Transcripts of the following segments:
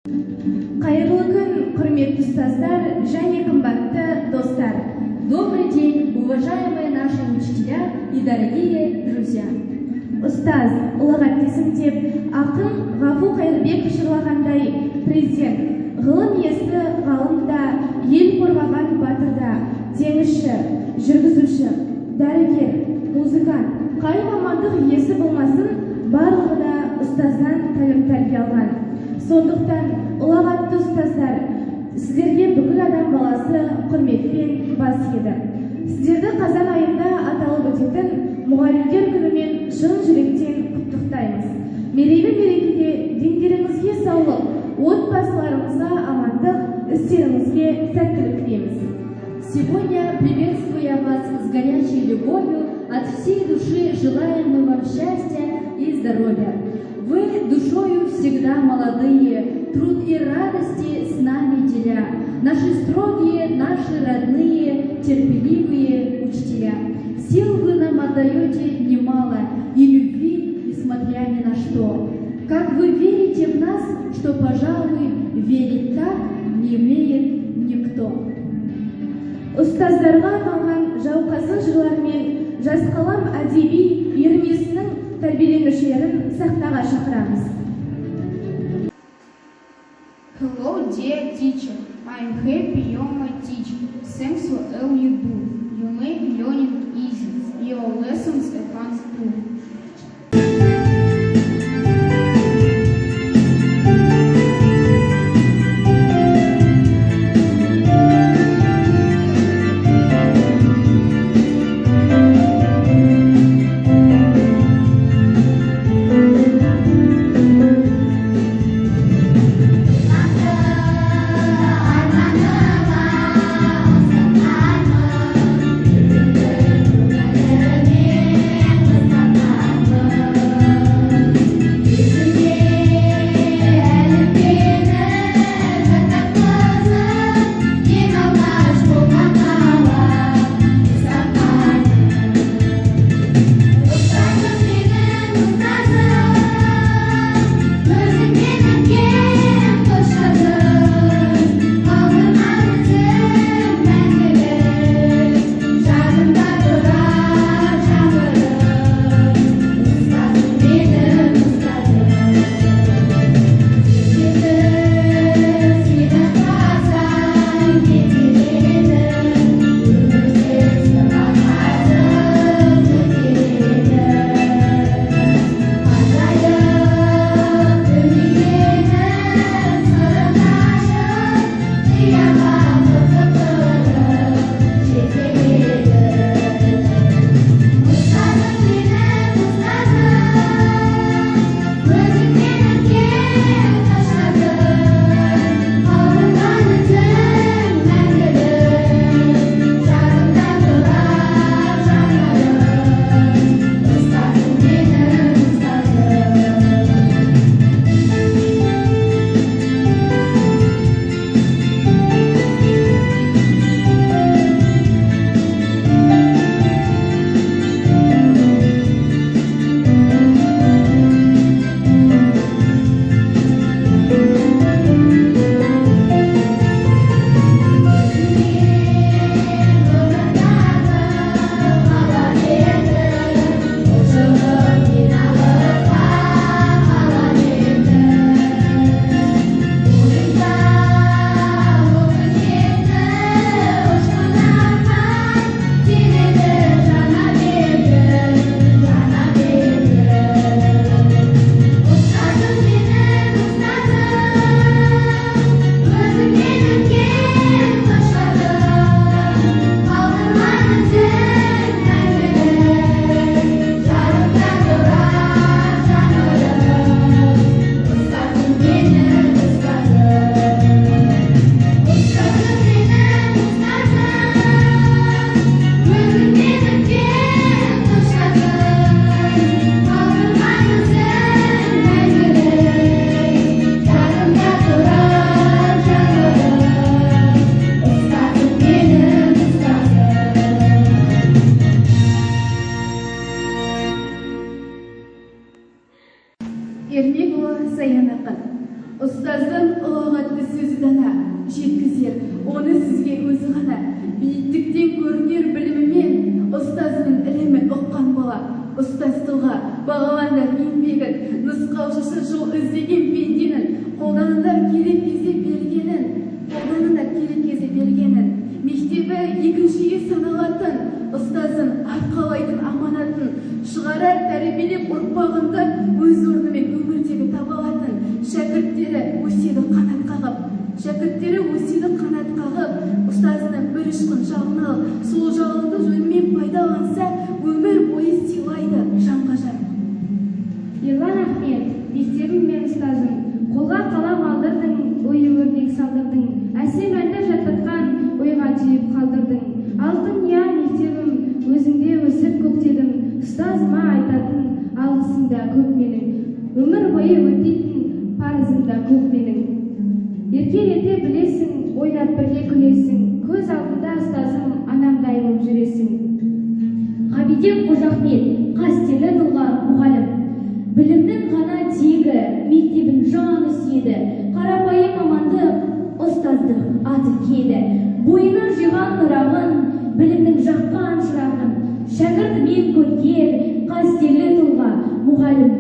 Қайырлы күн, құрметті ұстаздар және қымбатты достар. Добрый день, уважаемые наши учителя и дорогие друзья. Ұстаз, ұлағат есімдеп, ақын Ғафу Қайырбеков жырлағандай, президент, ғылым иесі ғалымда, ел қорғаған батырда, теңізші, жүргізуші, дәрігер, музыкант, қай мамандық иесі болмасын, барлығы да ұстаздан тәлім-тәрбие алған. Сондықтан, ұлағатты ұстаздар, сіздерге бүкіл адам баласы құрметпен бас иеді. Сіздерді қазан айында аталып өтетін мұғалімдер күнімен шын жүректен құттықтаймыз. Мерейлі мерекеде дендеріңізге саулық, отбасыларыңызға амандық, істеріңізге сәттілік тілейміз. Сегодня, приветствуя вас с горячей любовью, от всей души желаем мы вам счастья и здоровья. Вы душою всегда молодые, труд и радости с нами деля. Наши строгие, наши родные, терпеливые учителя. Сил вы нам отдаете немало, и любви, несмотря ни на что. Как вы верите в нас, что, пожалуй, верить так не умеет никто. Ұстаздарға арналған жауқазын жырлармен жас қалам әдеби үйірмесінің тәрбиеленушілерін сахнаға шақырамыз. Hello, dear teacher. I'm happy you're my teacher. Thanks for all you do. You make learning easy. Your lessons are fun too. жеткізер. Оны сізге өзі ғана биіктіктен көрінер білімімен ұстазының ілімін ұққан бала. Ұстаздығы бағаландар еңбегін, нұсқаушысы жол іздеген пенденің, қолданыңдар керек кезде бергенін, мектебі екіншіге саналатын, ұстазын арқалайтын аманатын, шығарар тәрбиелеп ұрпағында өз орнымен өмірдегі таба алатын, шәкірттері өседі қанат қағып, ұстазының бір ұшқын жағын алып, сол жағыңды жөнмен пайдаланса, өмір бойы сыйлайды жанға жан. Ерлан Ахмет, мектебім мен ұстазым, қолға қалам алдырдың, ойы өрнек салдырдың, әсем әнді жататқан ойға түйіп қалдырдың. Алтын я мектебім, өзіңде өсіп көктедім, ұстазыма айтатын алғысымда көп менің, өмір бойы өтетін парызымда көп менің. Еркелете білесің, ойнап бірге күлесің, көз алдында ұстазым, анамдай болып жүресің. Ғабиден Қожахмет, қастерлі тұлға мұғалім. Білімнің ғана тегі, мектебін жаны сүйеді. Қарапайым мамандық, ұстаздық аты киеді. Бойына жиған нұрағын, білімнің жаққан шырағын. Шәкірт мен көркер, қастерлі тұлға мұғалім.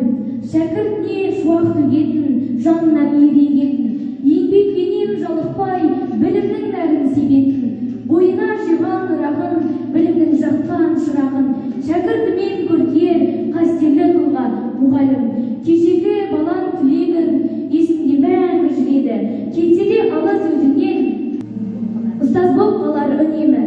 Шәкіртіне шуақ төгетін, жанына мейір егетін. Еңбекпенен жалықпай, білімнің нәрін себетін. Бойына жиған нұрағын, білімнің жаққан шырағын. Шәкіртімен көркер, қастерлі тұлға мұғалім. Кешегі балаң тілегін есінде мәңгі жүреді. Кетсе де алыс өзінен, ұстаз болып қалар үнемі.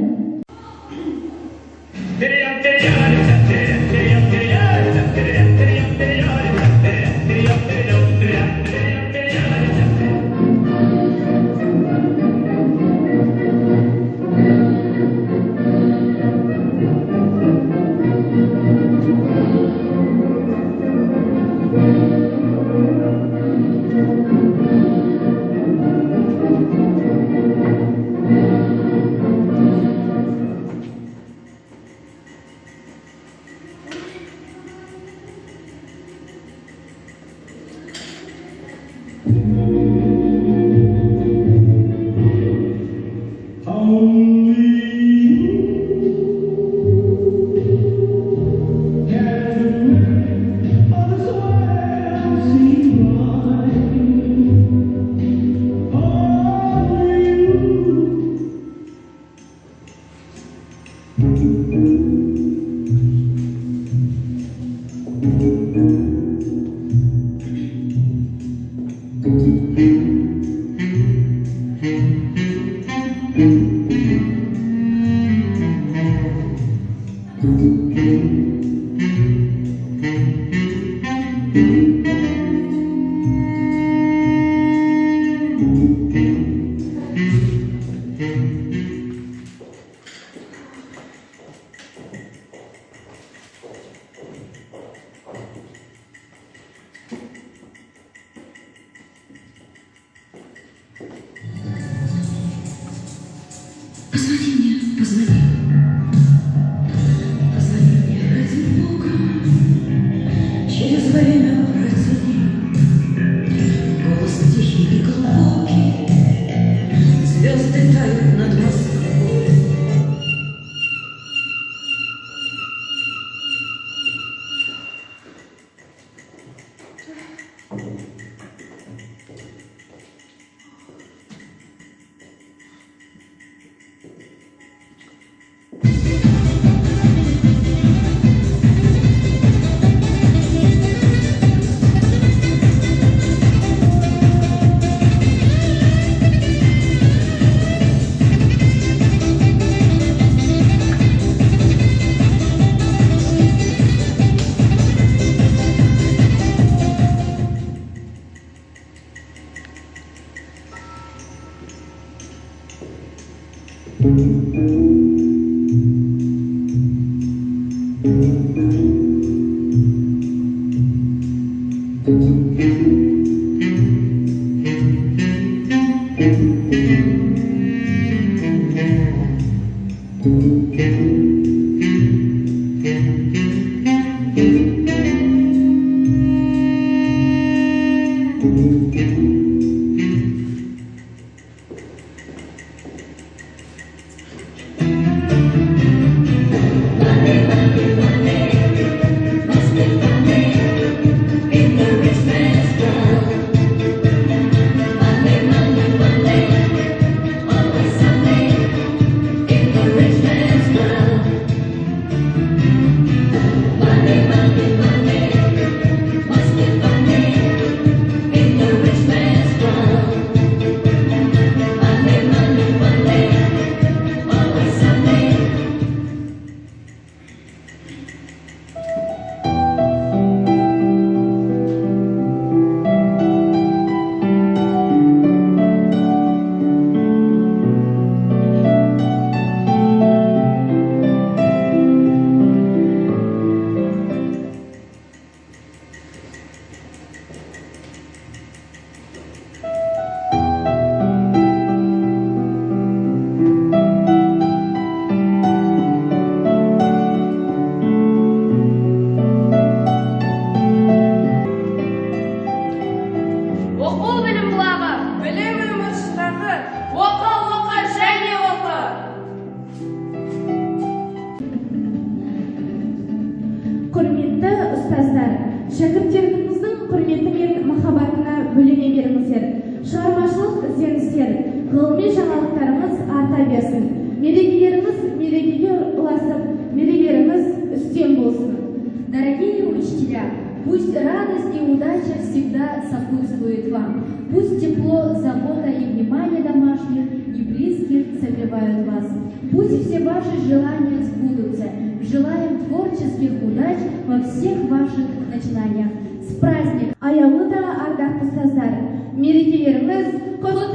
сеңіздер, ғылыми жаңалықтарымыз арта берсін. Мерекелеріміз мерекеге ұласып, мерекелеріміз үстем болсын. Дорогие учителя, пусть радость и удача всегда сопутствует вам. Пусть тепло, забота и внимание домашних и близких согревают вас. Пусть все ваши желания сбудутся. Желаем творческих удач во всех ваших начинаниях. С праздником! Аяулы да ардақты ұстаздар, мерекелеріміз құтты